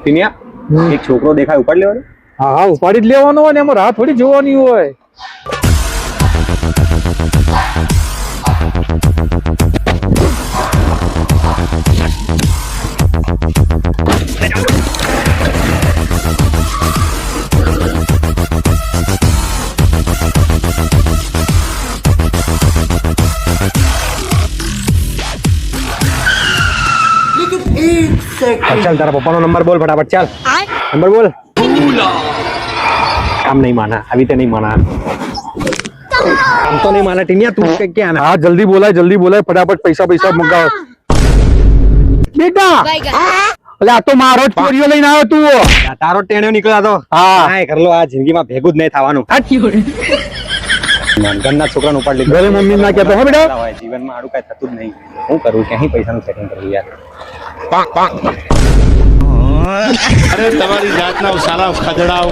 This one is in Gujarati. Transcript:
ટીનિયા એક છોકરો દેખાય ઉપાડ લેવાનો. હા હા ઉપાડી જ લેવાનો હોય ને એમાં રાહ થોડી જોવાની હોય. चल तारा पप्पा नो नंबर बोल फटाफट. चल नंबर बोल. काम नहीं माना अभी तो नहीं माना. काम तो नहीं माना टीनिया तू क्या ना. हाँ जल्दी बोलाय फटाफट पैसा पैसा मंगाओ. બેટા અલે આ તો મારો જ પોરિયો લઈને આવ્યો તું. તારો ટેણ્યો નીકળ્યો તો. હા કાંઈ કર લો આ જિંદગીમાં ભેગું જ નહીં થવાનું. ઘરના છોકરાને ઉપાડ લીધો. ઘરે મમ્મી ના કહેતો હે બેટા. જીવનમાં આડું કાંઈ થતું જ નહીં. હું કરું ક્યાંય પૈસાનું સેટિંગ કરવું યાર. અરે તમારી જાતના સારા ખદડાવ.